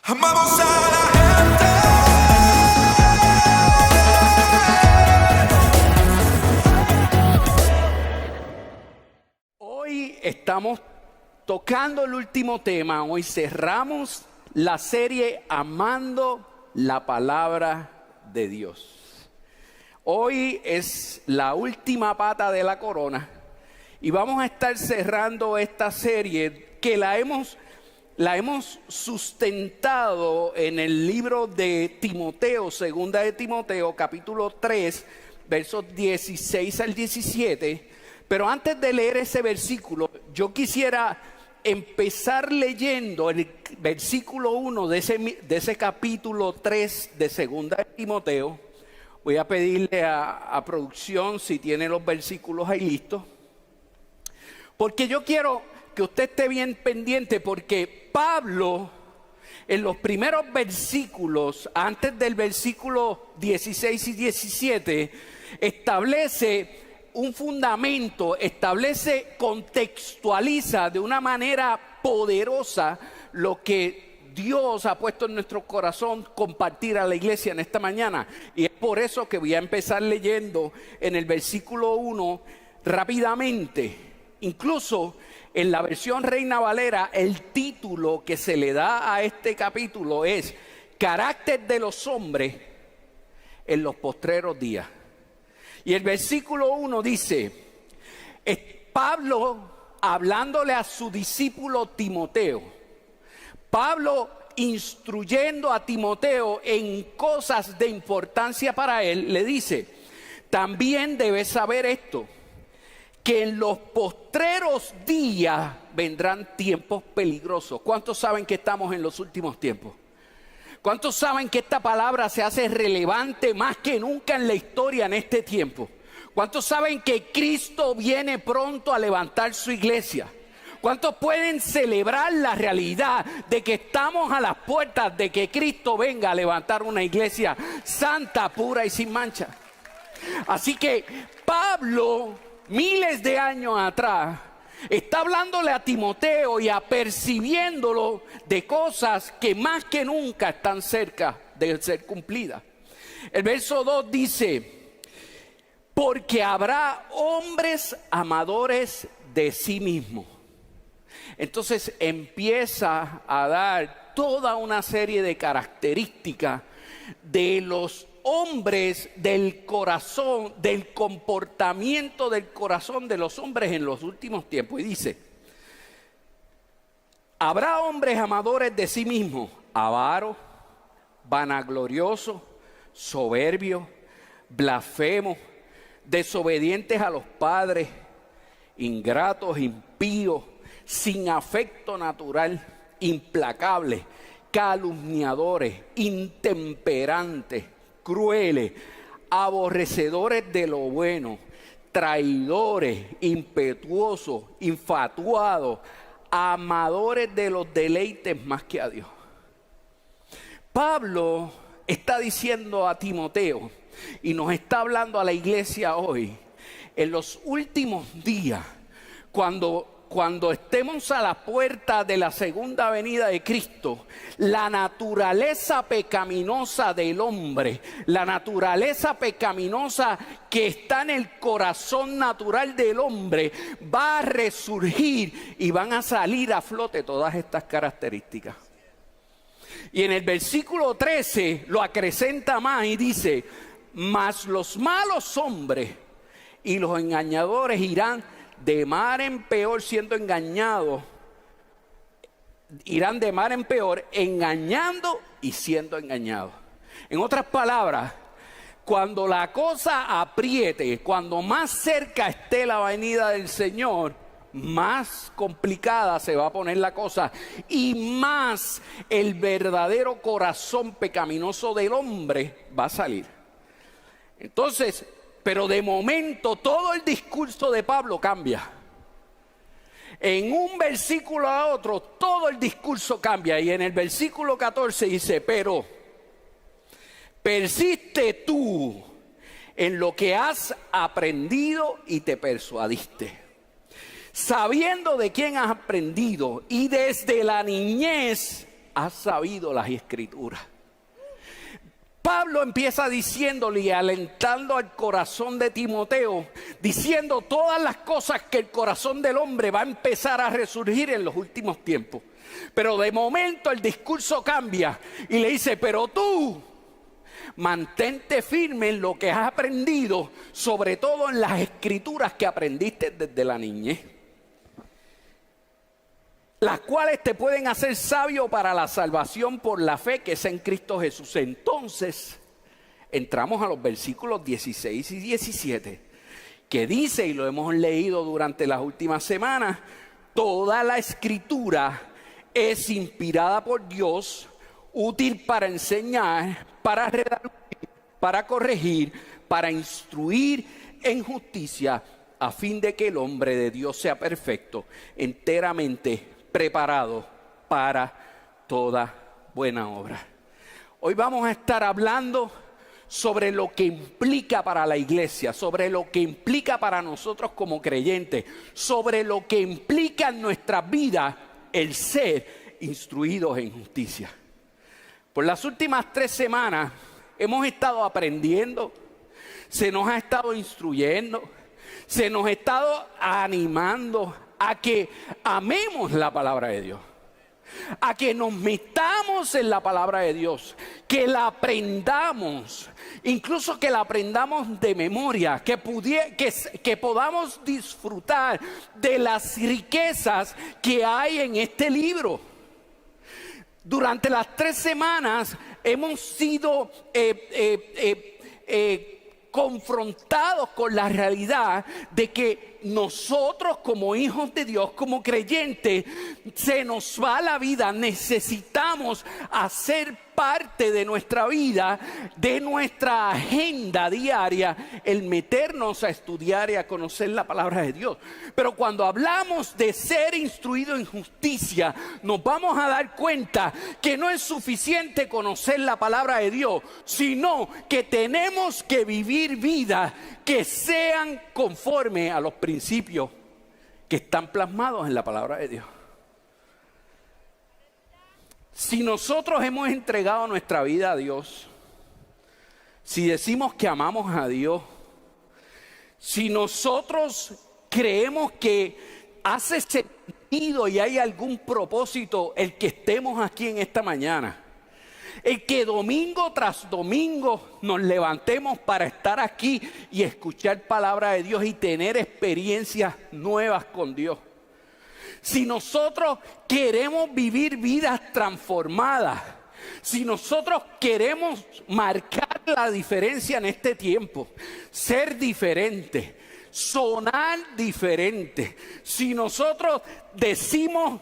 Amamos a la gente. Hoy estamos tocando el último tema. Hoy cerramos la serie Amando la Palabra de Dios. Hoy es la última pata de la corona y vamos a estar cerrando esta serie que la hemos sustentado en el libro de Timoteo, segunda de Timoteo, capítulo 3, versos 16 al 17. Pero antes de leer ese versículo, yo quisiera empezar leyendo el versículo 1 de ese capítulo 3 de segunda de Timoteo. Voy a pedirle a producción si tiene los versículos ahí listos. Porque yo quiero que usted esté bien pendiente, porque Pablo, en los primeros versículos, antes del versículo 16 y 17, establece un fundamento, contextualiza de una manera poderosa lo que Dios ha puesto en nuestro corazón compartir a la iglesia en esta mañana. Y es por eso que voy a empezar leyendo en el versículo 1 rápidamente. Incluso en la versión Reina Valera, el título que se le da a este capítulo es Carácter de los hombres en los postreros días. Y el versículo 1 dice, es Pablo hablándole a su discípulo Timoteo. Pablo instruyendo a Timoteo en cosas de importancia para él, le dice, también debes saber esto, que en los postreros días vendrán tiempos peligrosos. ¿Cuántos saben que estamos en los últimos tiempos? ¿Cuántos saben que esta palabra se hace relevante más que nunca en la historia en este tiempo? ¿Cuántos saben que Cristo viene pronto a levantar su iglesia? ¿Cuántos pueden celebrar la realidad de que estamos a las puertas de que Cristo venga a levantar una iglesia santa, pura y sin mancha? Así que Pablo, miles de años atrás, está hablándole a Timoteo y apercibiéndolo de cosas que más que nunca están cerca de ser cumplidas. El verso 2 dice, porque habrá hombres amadores de sí mismos. Entonces empieza a dar toda una serie de características de los hombres del corazón, del comportamiento del corazón de los hombres en los últimos tiempos. Y dice, habrá hombres amadores de sí mismos, avaros, vanagloriosos, soberbios, blasfemos, desobedientes a los padres, ingratos, impíos, sin afecto natural, implacables, calumniadores, intemperantes, crueles, aborrecedores de lo bueno, traidores, impetuosos, infatuados, amadores de los deleites más que a Dios. Pablo está diciendo a Timoteo y nos está hablando a la iglesia hoy, en los últimos días, cuando estemos a la puerta de la segunda venida de Cristo, la naturaleza pecaminosa del hombre, la naturaleza pecaminosa que está en el corazón natural del hombre, va a resurgir y van a salir a flote todas estas características. Y en el versículo 13 lo acrecenta más y dice, mas los malos hombres y los engañadores irán de mal en peor siendo engañados, irán de mal en peor engañando y siendo engañados. En otras palabras, cuando la cosa apriete, cuando más cerca esté la venida del Señor, más complicada se va a poner la cosa y más el verdadero corazón pecaminoso del hombre va a salir. Entonces, pero de momento todo el discurso de Pablo cambia. En un versículo a otro todo el discurso cambia. Y en el versículo 14 dice, pero persiste tú en lo que has aprendido y te persuadiste, sabiendo de quién has aprendido y desde la niñez has sabido las Escrituras. Pablo empieza diciéndole y alentando al corazón de Timoteo, diciendo todas las cosas que el corazón del hombre va a empezar a resurgir en los últimos tiempos. Pero de momento el discurso cambia y le dice, pero tú mantente firme en lo que has aprendido, sobre todo en las Escrituras que aprendiste desde la niñez, las cuales te pueden hacer sabio para la salvación por la fe que es en Cristo Jesús. Entonces, entramos a los versículos 16 y 17, que dice, y lo hemos leído durante las últimas semanas, toda la Escritura es inspirada por Dios, útil para enseñar, para redarguir, para corregir, para instruir en justicia, a fin de que el hombre de Dios sea perfecto, enteramente preparado para toda buena obra. Hoy vamos a estar hablando sobre lo que implica para la iglesia, sobre lo que implica para nosotros como creyentes, sobre lo que implica en nuestra vida el ser instruidos en justicia. Por las últimas 3 semanas hemos estado aprendiendo, se nos ha estado instruyendo, se nos ha estado animando a que amemos la palabra de Dios, a que nos metamos en la palabra de Dios, que la aprendamos, incluso que la aprendamos de memoria, que podamos disfrutar de las riquezas que hay en este libro. Durante las 3 semanas hemos sido confrontados con la realidad de que nosotros como hijos de Dios, como creyentes, se nos va la vida. Necesitamos hacer parte de nuestra vida, de nuestra agenda diaria, el meternos a estudiar y a conocer la palabra de Dios. Pero cuando hablamos de ser instruido en justicia, nos vamos a dar cuenta que no es suficiente conocer la palabra de Dios, sino que tenemos que vivir vidas que sean conforme a los principios que están plasmados en la palabra de Dios. Si nosotros hemos entregado nuestra vida a Dios, si decimos que amamos a Dios, si nosotros creemos que hace sentido y hay algún propósito el que estemos aquí en esta mañana, el que domingo tras domingo nos levantemos para estar aquí y escuchar palabra de Dios y tener experiencias nuevas con Dios. Si nosotros queremos vivir vidas transformadas, si nosotros queremos marcar la diferencia en este tiempo, ser diferente, sonar diferente, si nosotros decimos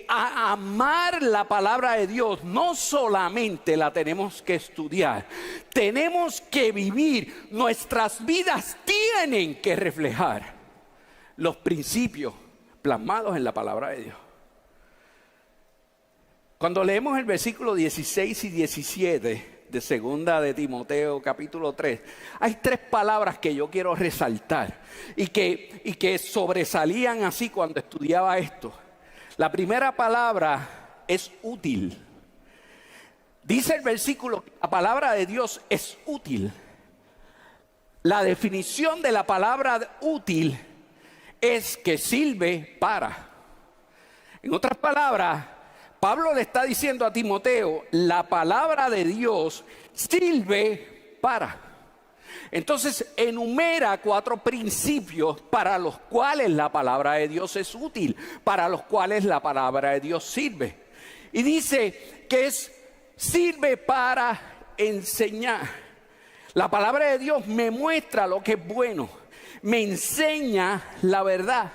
amar la palabra de Dios, no solamente la tenemos que estudiar, tenemos que vivir. Nuestras vidas tienen que reflejar los principios plasmados en la palabra de Dios. Cuando leemos el versículo 16 y 17 de segunda de Timoteo capítulo 3, hay 3 palabras que yo quiero resaltar y que sobresalían así cuando estudiaba esto. La primera palabra es útil. Dice el versículo que la palabra de Dios es útil. La definición de la palabra útil es que sirve para. En otras palabras, Pablo le está diciendo a Timoteo, la palabra de Dios sirve para. Entonces enumera 4 principios para los cuales la palabra de Dios es útil, para los cuales la palabra de Dios sirve. Y dice que sirve para enseñar. La palabra de Dios me muestra lo que es bueno, me enseña la verdad,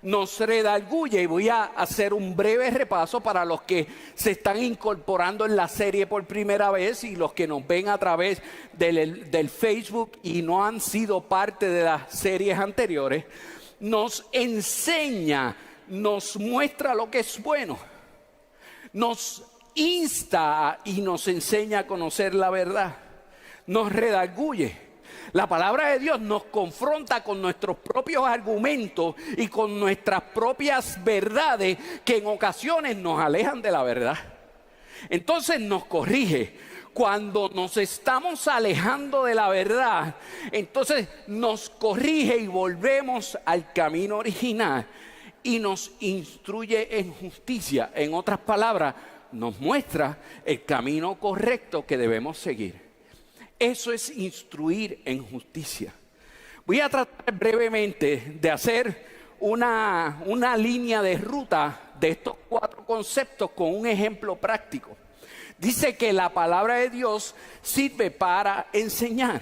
nos redarguye. Y voy a hacer un breve repaso para los que se están incorporando en la serie por primera vez y los que nos ven a través del Facebook y no han sido parte de las series anteriores. Nos enseña, nos muestra lo que es bueno, nos insta y nos enseña a conocer la verdad, nos redarguye. La palabra de Dios nos confronta con nuestros propios argumentos y con nuestras propias verdades que en ocasiones nos alejan de la verdad. Entonces nos corrige. Cuando nos estamos alejando de la verdad, entonces nos corrige y volvemos al camino original y nos instruye en justicia. En otras palabras, nos muestra el camino correcto que debemos seguir. Eso es instruir en justicia. Voy a tratar brevemente de hacer una línea de ruta de estos 4 conceptos con un ejemplo práctico. Dice que la palabra de Dios sirve para enseñar.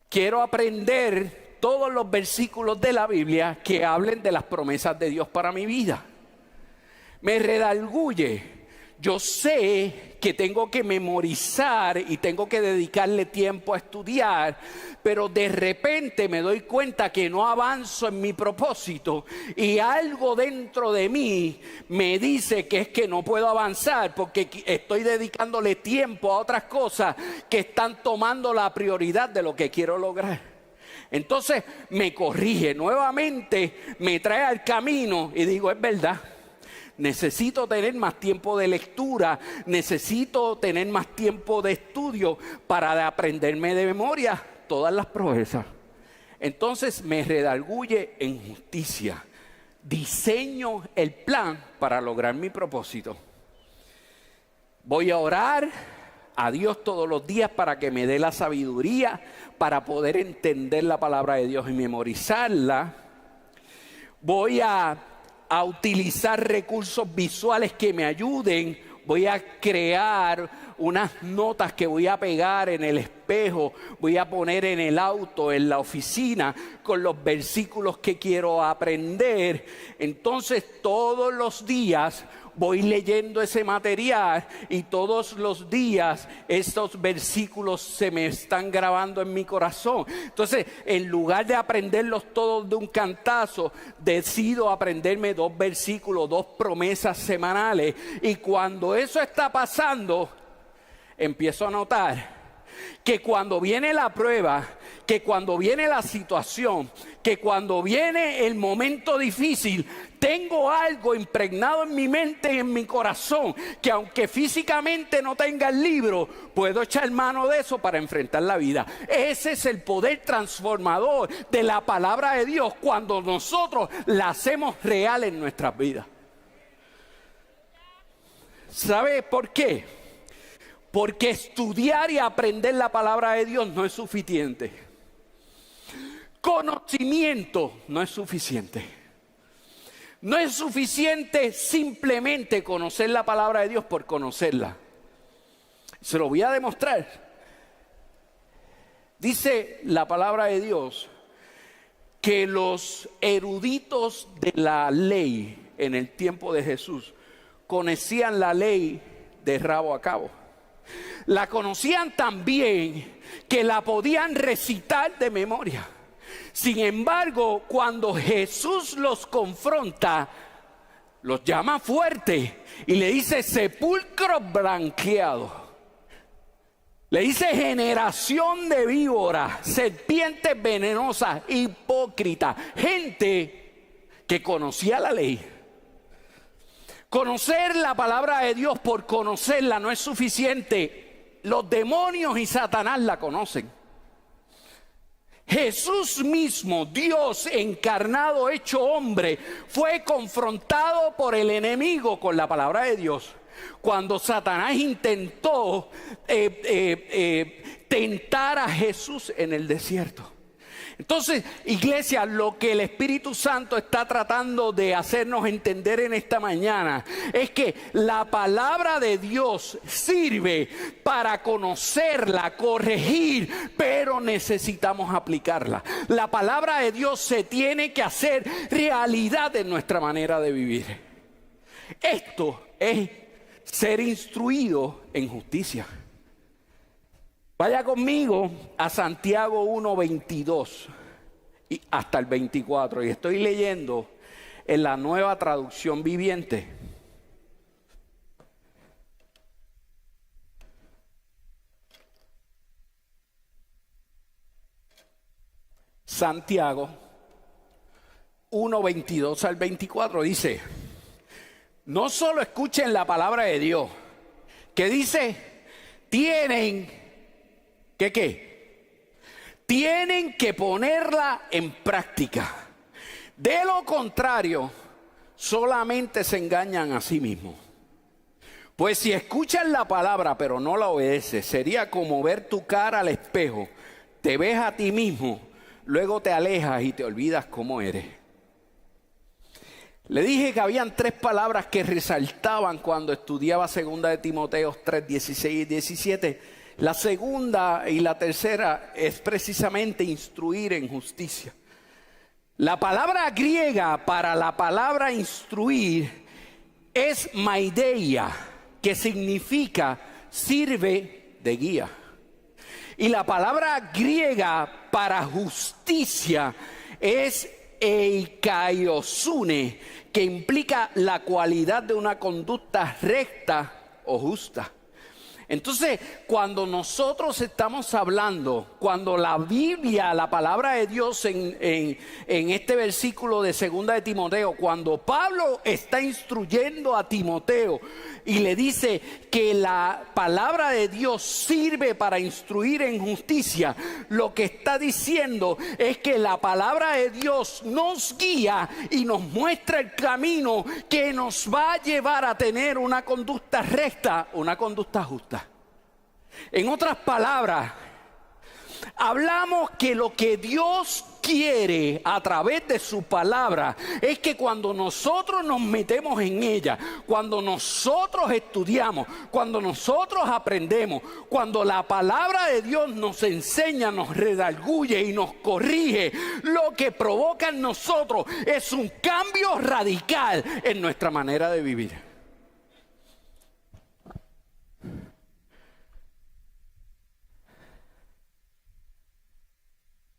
Quiero aprender todos los versículos de la Biblia que hablen de las promesas de Dios para mi vida. Me redarguye. Yo sé que tengo que memorizar y tengo que dedicarle tiempo a estudiar, pero de repente me doy cuenta que no avanzo en mi propósito y algo dentro de mí me dice que es que no puedo avanzar porque estoy dedicándole tiempo a otras cosas que están tomando la prioridad de lo que quiero lograr. Entonces me corrige nuevamente, me trae al camino y digo, es verdad. Necesito tener más tiempo de lectura, necesito tener más tiempo de estudio para aprenderme de memoria todas las proezas. Entonces me redarguye en justicia. Diseño el plan para lograr mi propósito. Voy a orar a Dios todos los días para que me dé la sabiduría para poder entender la palabra de Dios y memorizarla. Voy a utilizar recursos visuales que me ayuden. Voy a crear unas notas que voy a pegar en el espejo, voy a poner en el auto, en la oficina, con los versículos que quiero aprender. Entonces todos los días voy leyendo ese material y todos los días estos versículos se me están grabando en mi corazón. Entonces, en lugar de aprenderlos todos de un cantazo, decido aprenderme 2 versículos, 2 promesas semanales. Y cuando eso está pasando, empiezo a notar que cuando viene la prueba, que cuando viene la situación, que cuando viene el momento difícil, tengo algo impregnado en mi mente y en mi corazón, que aunque físicamente no tenga el libro, puedo echar mano de eso para enfrentar la vida. Ese es el poder transformador de la palabra de Dios cuando nosotros la hacemos real en nuestras vidas. ¿Sabe por qué? Porque estudiar y aprender la palabra de Dios no es suficiente. Conocimiento no es suficiente. No es suficiente simplemente conocer la palabra de Dios por conocerla. Se lo voy a demostrar. Dice la palabra de Dios que los eruditos de la ley en el tiempo de Jesús conocían la ley de rabo a cabo. La conocían tan bien que la podían recitar de memoria. Sin embargo, cuando Jesús los confronta, los llama fuerte y le dice sepulcro blanqueado. Le dice generación de víboras, serpientes venenosas, hipócritas, gente que conocía la ley. Conocer la palabra de Dios por conocerla no es suficiente. Los demonios y Satanás la conocen. Jesús mismo, Dios encarnado, hecho hombre, fue confrontado por el enemigo con la palabra de Dios. Cuando Satanás intentó tentar a Jesús en el desierto. Entonces, iglesia, lo que el Espíritu Santo está tratando de hacernos entender en esta mañana es que la palabra de Dios sirve para conocerla, corregir, pero necesitamos aplicarla. La palabra de Dios se tiene que hacer realidad en nuestra manera de vivir. Esto es ser instruido en justicia. Vaya conmigo a Santiago 1:22 y hasta el 24, y estoy leyendo en la Nueva Traducción Viviente. Santiago 1:22 al 24 dice: no solo escuchen la palabra de Dios, que dice, tienen que ¿qué? Tienen que ponerla en práctica. De lo contrario, solamente se engañan a sí mismos. Pues si escuchas la palabra pero no la obedeces, sería como ver tu cara al espejo. Te ves a ti mismo, luego te alejas y te olvidas cómo eres. Le dije que habían 3 palabras que resaltaban cuando estudiaba 2 de Timoteo 3, 16 y 17. La segunda y la tercera es precisamente instruir en justicia. La palabra griega para la palabra instruir es maideia, que significa sirve de guía. Y la palabra griega para justicia es eikaiosune, que implica la cualidad de una conducta recta o justa. Entonces, cuando nosotros estamos hablando, cuando la Biblia, la palabra de Dios en este versículo de 2 de Timoteo, cuando Pablo está instruyendo a Timoteo y le dice que la palabra de Dios sirve para instruir en justicia, lo que está diciendo es que la palabra de Dios nos guía y nos muestra el camino que nos va a llevar a tener una conducta recta, una conducta justa. En otras palabras, hablamos que lo que Dios quiere a través de su palabra es que cuando nosotros nos metemos en ella, cuando nosotros estudiamos, cuando nosotros aprendemos, cuando la palabra de Dios nos enseña, nos redarguye y nos corrige, lo que provoca en nosotros es un cambio radical en nuestra manera de vivir.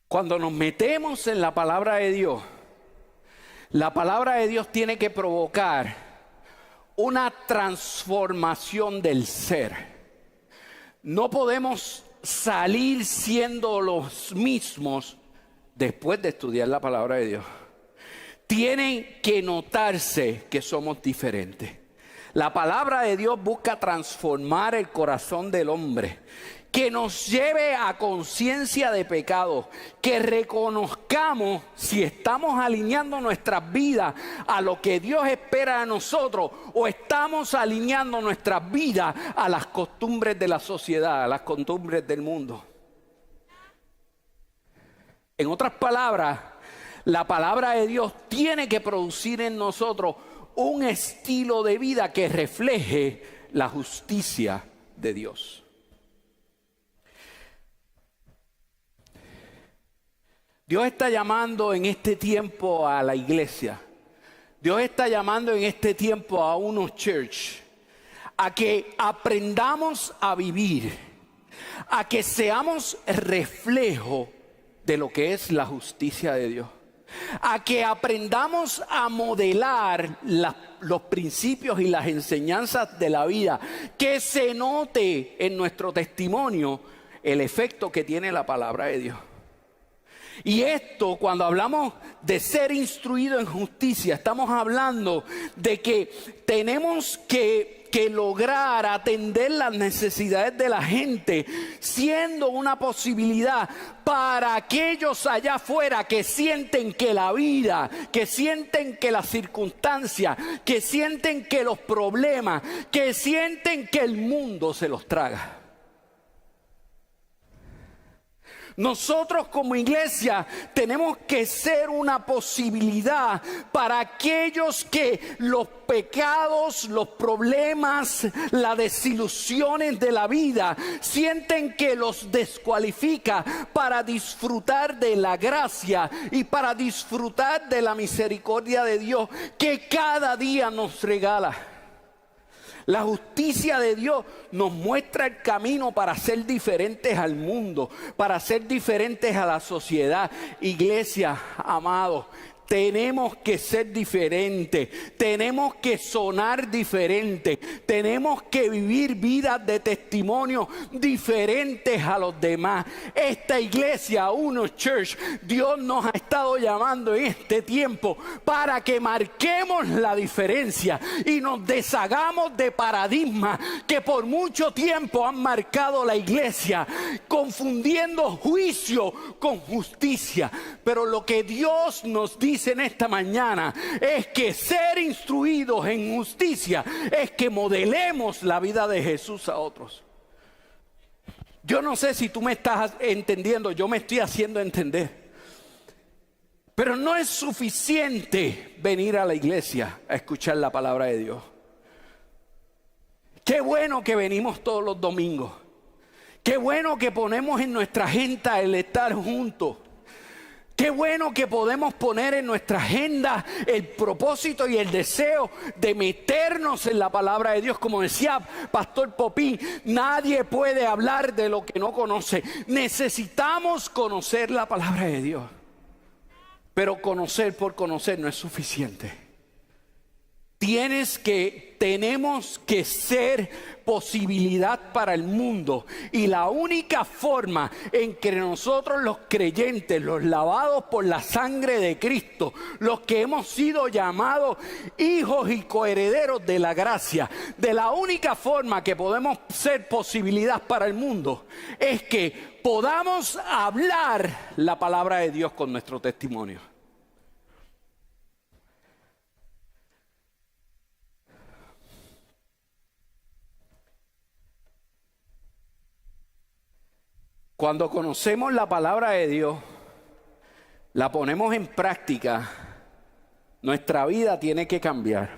Cuando nos metemos en la palabra de Dios, la palabra de Dios tiene que provocar una transformación del ser. No podemos salir siendo los mismos después de estudiar la palabra de Dios. Tienen que notarse que somos diferentes. La palabra de Dios busca transformar el corazón del hombre, que nos lleve a conciencia de pecado, que reconozcamos si estamos alineando nuestras vidas a lo que Dios espera de nosotros o estamos alineando nuestras vidas a las costumbres de la sociedad, a las costumbres del mundo. En otras palabras, la palabra de Dios tiene que producir en nosotros un estilo de vida que refleje la justicia de Dios. Dios está llamando en este tiempo a la iglesia. Dios está llamando en este tiempo a unos church a que aprendamos a vivir, a que seamos reflejo de lo que es la justicia de Dios, a que aprendamos a modelar los principios y las enseñanzas de la vida, que se note en nuestro testimonio el efecto que tiene la palabra de Dios. Y esto, cuando hablamos de ser instruido en justicia, estamos hablando de que tenemos que lograr atender las necesidades de la gente, siendo una posibilidad para aquellos allá afuera que sienten que la vida, que sienten que las circunstancias, que sienten que los problemas, que sienten que el mundo se los traga. Nosotros como iglesia tenemos que ser una posibilidad para aquellos que los pecados, los problemas, las desilusiones de la vida sienten que los descualifica para disfrutar de la gracia y para disfrutar de la misericordia de Dios que cada día nos regala. La justicia de Dios nos muestra el camino para ser diferentes al mundo, para ser diferentes a la sociedad. Iglesia, amados, Tenemos que ser diferentes, tenemos que sonar diferente, tenemos que vivir vidas de testimonio diferentes a los demás. Esta iglesia, Uno Church, Dios nos ha estado llamando en este tiempo para que marquemos la diferencia y nos deshagamos de paradigmas que por mucho tiempo han marcado la iglesia, confundiendo juicio con justicia. Pero lo que Dios nos dice en esta mañana es que ser instruidos en justicia es que modelemos la vida de Jesús a otros. Yo no sé si tú me estás entendiendo, yo me estoy haciendo entender. Pero no es suficiente venir a la iglesia a escuchar la palabra de Dios. Qué bueno que venimos todos los domingos. Qué bueno que ponemos en nuestra agenda el estar juntos. Qué bueno que podemos poner en nuestra agenda el propósito y el deseo de meternos en la palabra de Dios. Como decía Pastor Popín, nadie puede hablar de lo que no conoce. Necesitamos conocer la palabra de Dios. Pero conocer por conocer no es suficiente. Tenemos que ser posibilidad para el mundo. Y la única forma en que nosotros los creyentes, los lavados por la sangre de Cristo, los que hemos sido llamados hijos y coherederos de la gracia, de la única forma que podemos ser posibilidad para el mundo, es que podamos hablar la palabra de Dios con nuestro testimonio. Cuando conocemos la palabra de Dios, la ponemos en práctica, nuestra vida tiene que cambiar.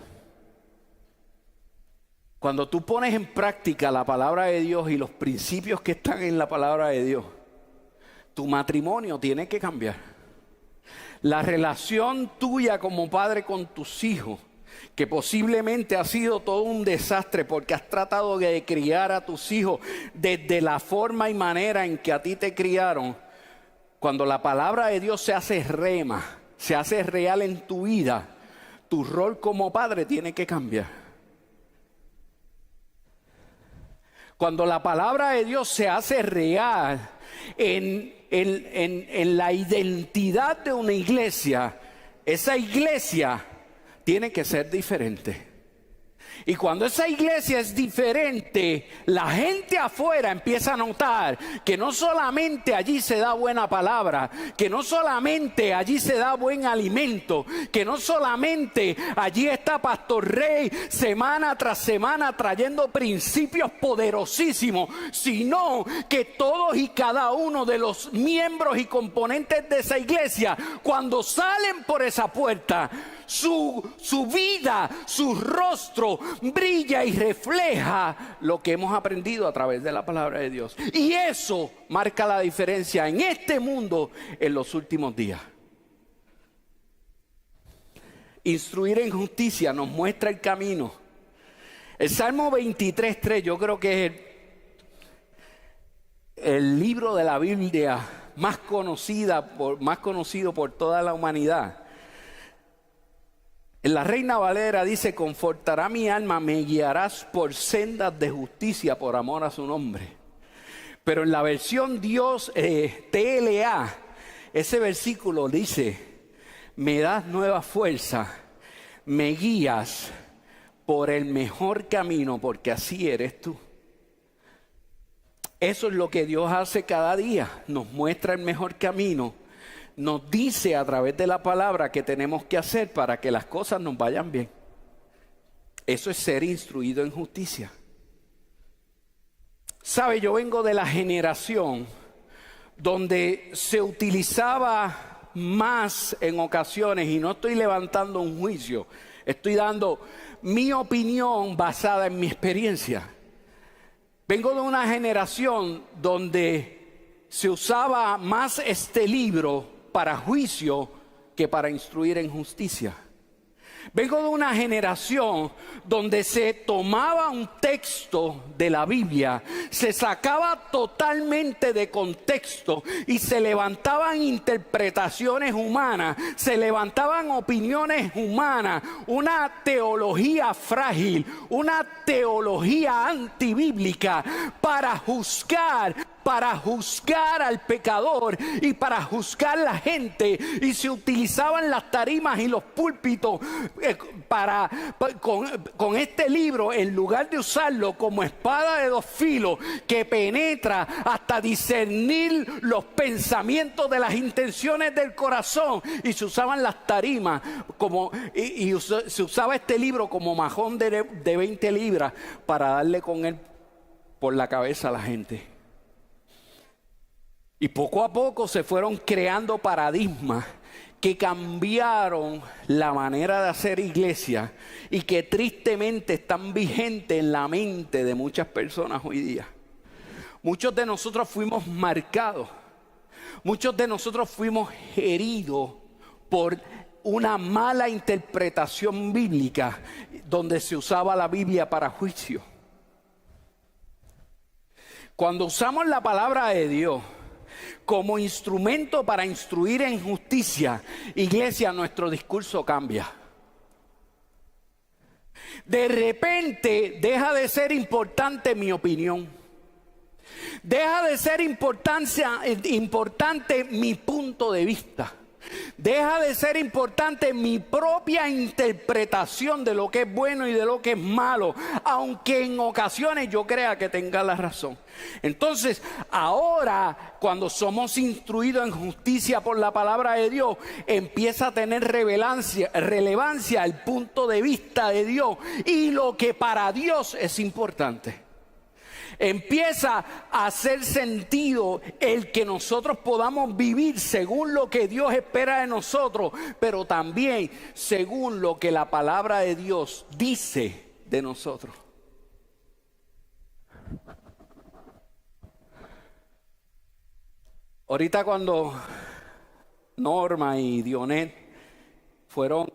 Cuando tú pones en práctica la palabra de Dios y los principios que están en la palabra de Dios, tu matrimonio tiene que cambiar. La relación tuya como padre con tus hijos, que posiblemente ha sido todo un desastre porque has tratado de criar a tus hijos desde la forma y manera en que a ti te criaron. Cuando la palabra de Dios se hace rema, se hace real en tu vida, tu rol como padre tiene que cambiar. Cuando la palabra de Dios se hace real en la identidad de una iglesia, esa iglesia tiene que ser diferente. Y cuando esa iglesia es diferente, la gente afuera empieza a notar que no solamente allí se da buena palabra, que no solamente allí se da buen alimento, que no solamente allí está Pastor Rey semana tras semana trayendo principios poderosísimos, sino que todos y cada uno de los miembros y componentes de esa iglesia, cuando salen por esa puerta, su vida, su rostro brilla y refleja lo que hemos aprendido a través de la palabra de Dios. Y eso marca la diferencia en este mundo en los últimos días. Instruir en justicia nos muestra el camino. El Salmo 23:3, yo creo que es el libro de la Biblia más conocido por toda la humanidad. En la Reina Valera dice: confortará mi alma, me guiarás por sendas de justicia por amor a su nombre. Pero en la versión Dios TLA, ese versículo dice: me das nueva fuerza, me guías por el mejor camino, porque así eres tú. Eso es lo que Dios hace cada día, nos muestra el mejor camino. Nos dice a través de la palabra que tenemos que hacer para que las cosas nos vayan bien. Eso es ser instruido en justicia. Sabe, yo vengo de la generación donde se utilizaba más en ocasiones, y no estoy levantando un juicio, estoy dando mi opinión basada en mi experiencia. Vengo de una generación donde se usaba más este libro para juicio que para instruir en justicia. Vengo de una generación donde se tomaba un texto de la Biblia, se sacaba totalmente de contexto y se levantaban interpretaciones humanas, se levantaban opiniones humanas, una teología frágil, una teología antibíblica para juzgar al pecador y para juzgar la gente, y se utilizaban las tarimas y los púlpitos con este libro, en lugar de usarlo como espada de dos filos que penetra hasta discernir los pensamientos de las intenciones del corazón, y se usaban las tarimas se usaba este libro como majón de 20 libras para darle con él por la cabeza a la gente. Y poco a poco se fueron creando paradigmas que cambiaron la manera de hacer iglesia y que tristemente están vigentes en la mente de muchas personas hoy día. Muchos de nosotros fuimos marcados, muchos de nosotros fuimos heridos por una mala interpretación bíblica donde se usaba la Biblia para juicio. Cuando usamos la palabra de Dios como instrumento para instruir en justicia, iglesia, nuestro discurso cambia. De repente deja de ser importante mi opinión. Deja de ser importante mi punto de vista. Deja de ser importante mi propia interpretación de lo que es bueno y de lo que es malo, aunque en ocasiones yo crea que tenga la razón. Entonces, ahora, cuando somos instruidos en justicia por la palabra de Dios, empieza a tener relevancia el punto de vista de Dios y lo que para Dios es importante. Empieza a hacer sentido el que nosotros podamos vivir según lo que Dios espera de nosotros, pero también según lo que la palabra de Dios dice de nosotros. Ahorita cuando Norma y Dionet fueron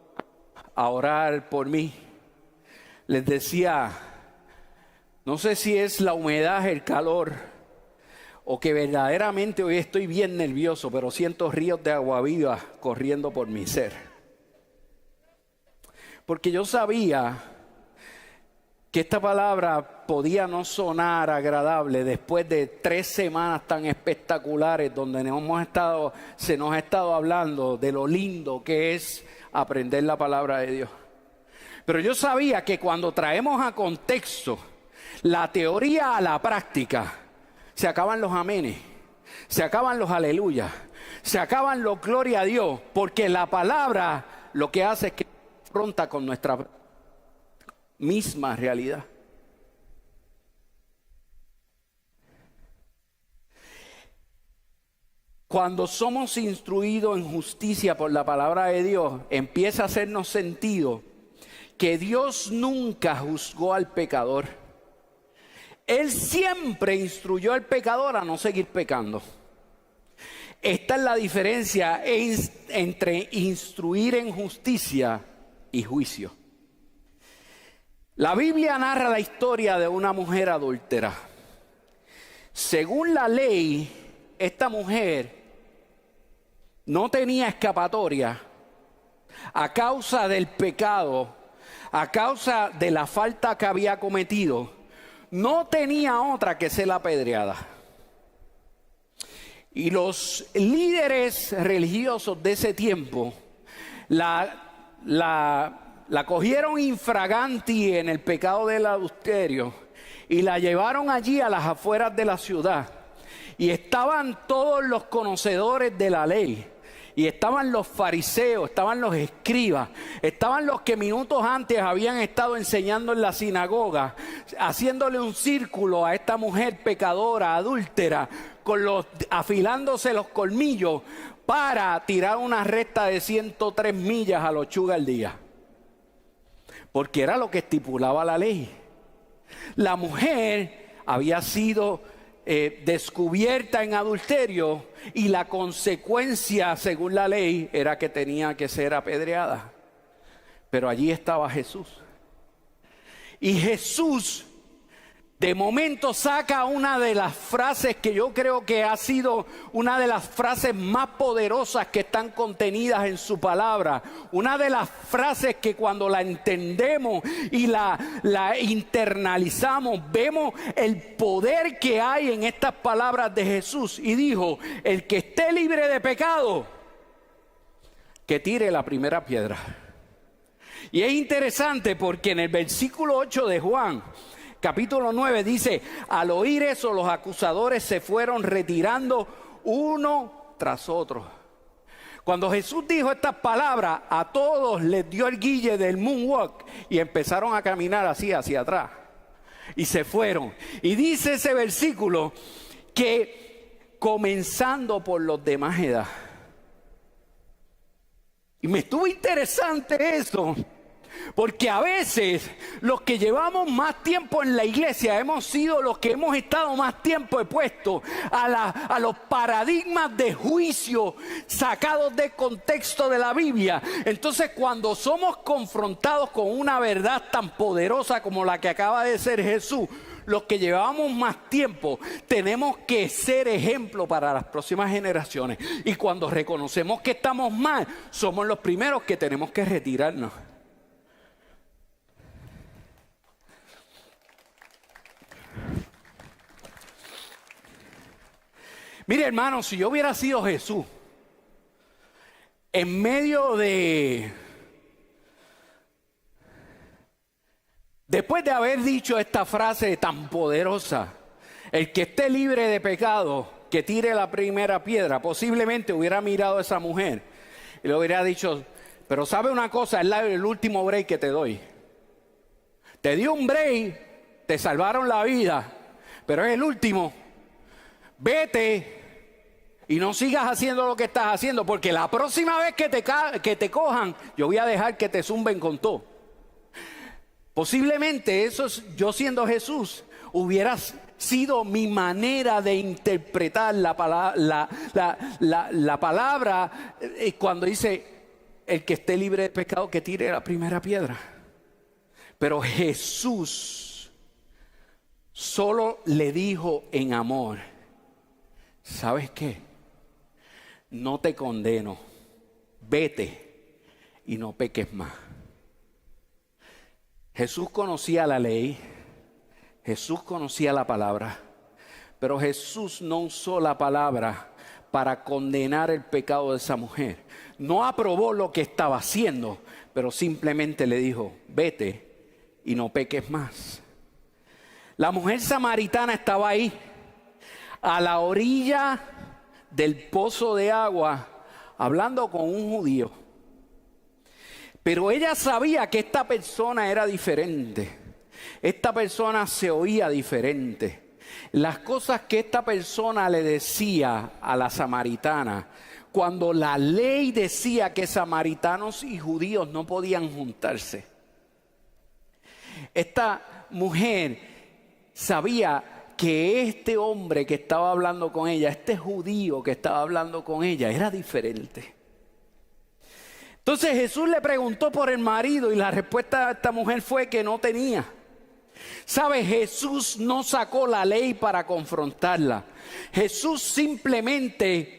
a orar por mí, les decía, no sé si es la humedad, el calor, o que verdaderamente hoy estoy bien nervioso, pero siento ríos de agua viva corriendo por mi ser. Porque yo sabía que esta palabra podía no sonar agradable después de 3 semanas tan espectaculares donde se nos ha estado hablando de lo lindo que es aprender la palabra de Dios. Pero yo sabía que cuando traemos a contexto la teoría a la práctica, se acaban los amenes, se acaban los aleluyas, se acaban los gloria a Dios, porque la palabra lo que hace es que confronta con nuestra misma realidad. Cuando somos instruidos en justicia por la palabra de Dios, empieza a hacernos sentido que Dios nunca juzgó al pecador. Él siempre instruyó al pecador a no seguir pecando. Esta es la diferencia entre instruir en justicia y juicio. La Biblia narra la historia de una mujer adúltera. Según la ley, esta mujer no tenía escapatoria a causa del pecado, a causa de la falta que había cometido. No tenía otra que ser apedreada. Y los líderes religiosos de ese tiempo la cogieron infraganti en el pecado del adulterio y la llevaron allí a las afueras de la ciudad. Y estaban todos los conocedores de la ley. Y estaban los fariseos, estaban los escribas, estaban los que minutos antes habían estado enseñando en la sinagoga, haciéndole un círculo a esta mujer pecadora, adúltera, afilándose los colmillos para tirar una recta de 103 millas a los chugas al día. Porque era lo que estipulaba la ley. La mujer había sido descubierta en adulterio y la consecuencia según la ley era que tenía que ser apedreada. Pero allí estaba Jesús. Y Jesús de momento saca una de las frases que yo creo que ha sido una de las frases más poderosas que están contenidas en su palabra. Una de las frases que cuando la entendemos y la internalizamos, vemos el poder que hay en estas palabras de Jesús. Y dijo: el que esté libre de pecado, que tire la primera piedra. Y es interesante porque en el versículo 8 de Juan, capítulo 9, dice: al oír eso, los acusadores se fueron retirando uno tras otro. Cuando Jesús dijo estas palabras, a todos les dio el guille del moonwalk y empezaron a caminar así hacia atrás. Y se fueron. Y dice ese versículo que comenzando por los de más edad. Y me estuvo interesante eso, porque a veces los que llevamos más tiempo en la iglesia hemos sido los que hemos estado más tiempo expuestos a los paradigmas de juicio sacados de contexto de la Biblia. Entonces, cuando somos confrontados con una verdad tan poderosa como la que acaba de ser Jesús, los que llevamos más tiempo tenemos que ser ejemplo para las próximas generaciones. Y cuando reconocemos que estamos mal, somos los primeros que tenemos que retirarnos. Mire, hermano, si yo hubiera sido Jesús, en medio después de haber dicho esta frase tan poderosa, el que esté libre de pecado, que tire la primera piedra, posiblemente hubiera mirado a esa mujer y le hubiera dicho: pero sabe una cosa, es el último break que te doy. Te di un break, te salvaron la vida, pero es el último. Vete y no sigas haciendo lo que estás haciendo, porque la próxima vez que te cojan, yo voy a dejar que te zumben con todo. Posiblemente eso, yo siendo Jesús, hubiera sido mi manera de interpretar la palabra cuando dice: el que esté libre de pecado, que tire la primera piedra. Pero Jesús solo le dijo en amor: ¿sabes qué? No te condeno, vete y no peques más. Jesús conocía la ley, Jesús conocía la palabra, pero Jesús no usó la palabra para condenar el pecado de esa mujer. No aprobó lo que estaba haciendo, pero simplemente le dijo: vete y no peques más. La mujer samaritana estaba ahí, a la orilla del pozo de agua, hablando con un judío. Pero ella sabía que esta persona era diferente. Esta persona se oía diferente. Las cosas que esta persona le decía a la samaritana, cuando la ley decía que samaritanos y judíos no podían juntarse. Esta mujer sabía que este hombre que estaba hablando con ella, este judío que estaba hablando con ella, era diferente. Entonces Jesús le preguntó por el marido y la respuesta de esta mujer fue que no tenía. ¿Sabe? Jesús no sacó la ley para confrontarla. Jesús simplemente...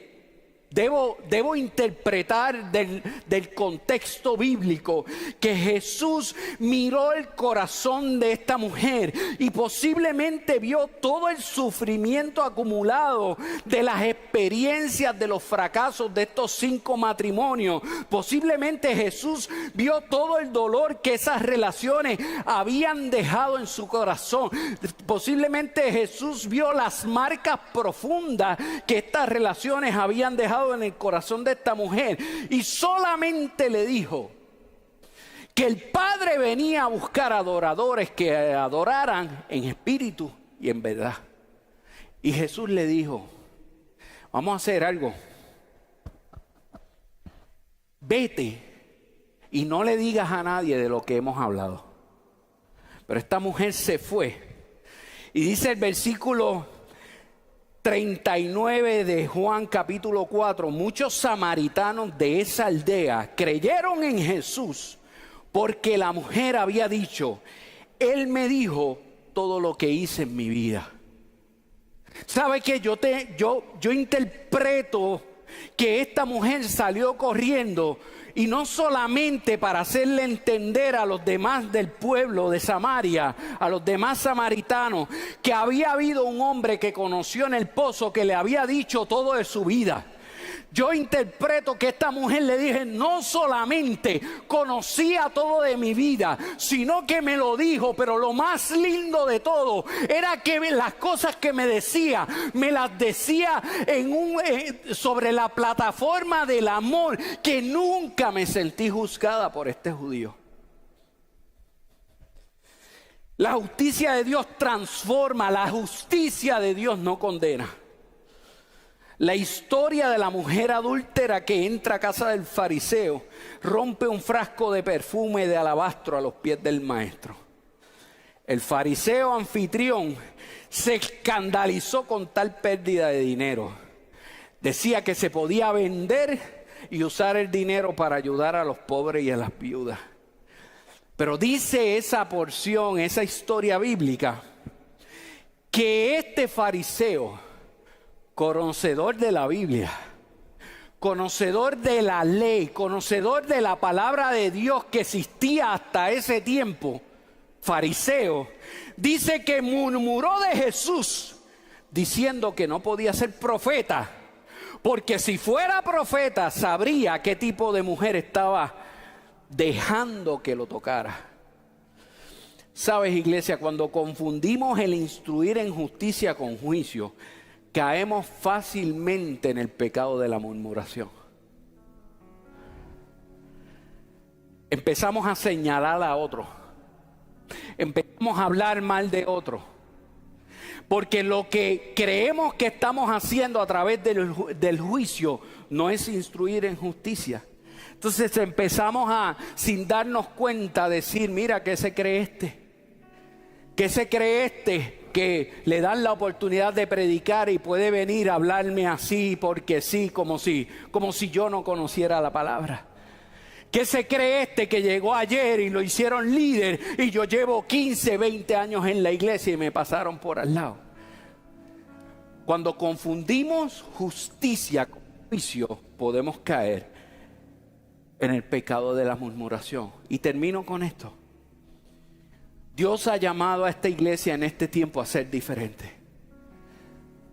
Debo interpretar del contexto bíblico que Jesús miró el corazón de esta mujer y posiblemente vio todo el sufrimiento acumulado de las experiencias, de los fracasos de estos 5 matrimonios. Posiblemente Jesús vio todo el dolor que esas relaciones habían dejado en su corazón. Posiblemente Jesús vio las marcas profundas que estas relaciones habían dejado en el corazón de esta mujer, y solamente le dijo que el Padre venía a buscar adoradores que adoraran en espíritu y en verdad. Y Jesús le dijo: vamos a hacer algo, vete y no le digas a nadie de lo que hemos hablado. Pero esta mujer se fue, y dice el versículo 39 de Juan capítulo 4, muchos samaritanos de esa aldea creyeron en Jesús porque la mujer había dicho: Él me dijo todo lo que hice en mi vida. ¿Sabe qué? Yo interpreto que esta mujer salió corriendo, y no solamente para hacerle entender a los demás del pueblo de Samaria, a los demás samaritanos, que había habido un hombre que conoció en el pozo que le había dicho todo de su vida. Yo interpreto que esta mujer le dije: no solamente conocía todo de mi vida, sino que me lo dijo, pero lo más lindo de todo era que las cosas que me decía, me las decía sobre la plataforma del amor, que nunca me sentí juzgada por este judío. La justicia de Dios transforma, la justicia de Dios no condena. La historia de la mujer adúltera que entra a casa del fariseo rompe un frasco de perfume de alabastro a los pies del maestro. El fariseo anfitrión se escandalizó con tal pérdida de dinero. Decía que se podía vender y usar el dinero para ayudar a los pobres y a las viudas. Pero dice esa porción, esa historia bíblica, que este fariseo, conocedor de la Biblia, conocedor de la ley, conocedor de la palabra de Dios que existía hasta ese tiempo, fariseo, dice que murmuró de Jesús, diciendo que no podía ser profeta, porque si fuera profeta sabría qué tipo de mujer estaba dejando que lo tocara. Sabes, iglesia, cuando confundimos el instruir en justicia con juicio, caemos fácilmente en el pecado de la murmuración. Empezamos a señalar a otro. Empezamos a hablar mal de otro. Porque lo que creemos que estamos haciendo a través del juicio no es instruir en justicia. Entonces empezamos a, sin darnos cuenta, decir: mira, ¿qué se cree este? ¿Qué se cree este? Que le dan la oportunidad de predicar y puede venir a hablarme así porque sí, como si yo no conociera la palabra. ¿Qué se cree este que llegó ayer y lo hicieron líder y yo llevo 15, 20 años en la iglesia y me pasaron por al lado? Cuando confundimos justicia con juicio, podemos caer en el pecado de la murmuración. Y termino con esto. Dios ha llamado a esta iglesia en este tiempo a ser diferente.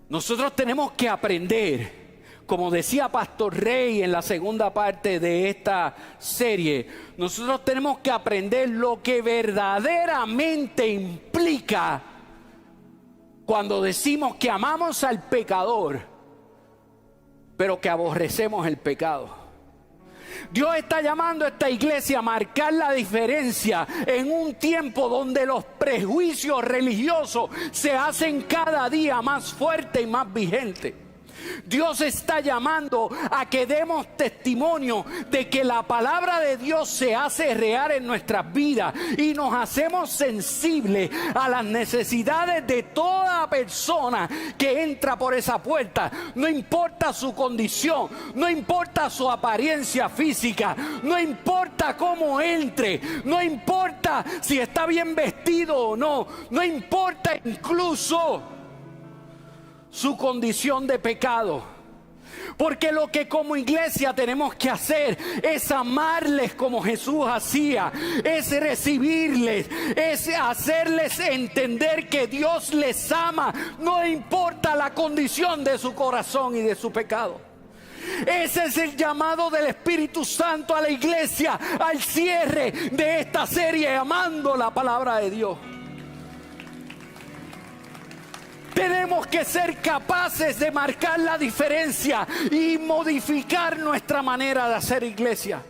Nosotros tenemos que aprender, como decía Pastor Rey en la segunda parte de esta serie, nosotros tenemos que aprender lo que verdaderamente implica cuando decimos que amamos al pecador, pero que aborrecemos el pecado. Dios está llamando a esta iglesia a marcar la diferencia en un tiempo donde los prejuicios religiosos se hacen cada día más fuertes y más vigentes. Dios está llamando a que demos testimonio de que la palabra de Dios se hace real en nuestras vidas y nos hacemos sensibles a las necesidades de toda persona que entra por esa puerta. No importa su condición, no importa su apariencia física, no importa cómo entre, no importa si está bien vestido o no, no importa incluso su condición de pecado. Porque lo que como iglesia tenemos que hacer es amarles como Jesús hacía, es recibirles, es hacerles entender que Dios les ama, no importa la condición de su corazón y de su pecado. Ese es el llamado del Espíritu Santo a la iglesia al cierre de esta serie, amando la palabra de Dios. Tenemos que ser capaces de marcar la diferencia y modificar nuestra manera de hacer iglesia.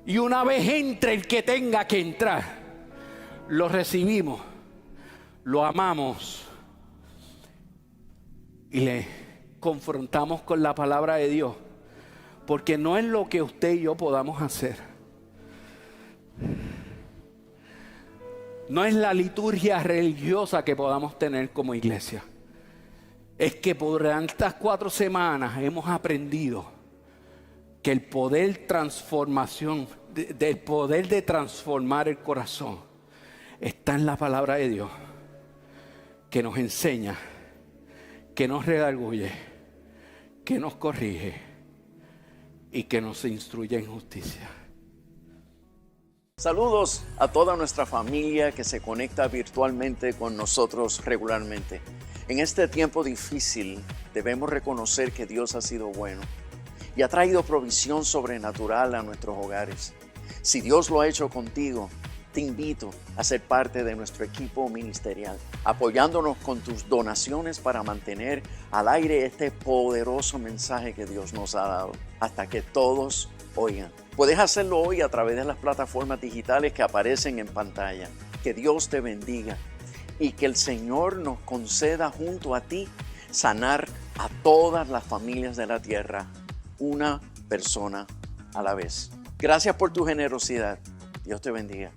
Y una vez entre el que tenga que entrar, lo recibimos, lo amamos y le confrontamos con la palabra de Dios. Porque no es lo que usted y yo podamos hacer. No es la liturgia religiosa que podamos tener como iglesia. Es que por estas 4 semanas hemos aprendido que el poder transformación del poder de transformar el corazón está en la palabra de Dios, que nos enseña, que nos redarguye, que nos corrige y que nos instruye en justicia. Saludos a toda nuestra familia que se conecta virtualmente con nosotros regularmente. En este tiempo difícil debemos reconocer que Dios ha sido bueno y ha traído provisión sobrenatural a nuestros hogares. Si Dios lo ha hecho contigo, te invito a ser parte de nuestro equipo ministerial, apoyándonos con tus donaciones para mantener al aire este poderoso mensaje que Dios nos ha dado, hasta que todos oigan. Puedes hacerlo hoy a través de las plataformas digitales que aparecen en pantalla. Que Dios te bendiga y que el Señor nos conceda junto a ti sanar a todas las familias de la tierra, una persona a la vez. Gracias por tu generosidad. Dios te bendiga.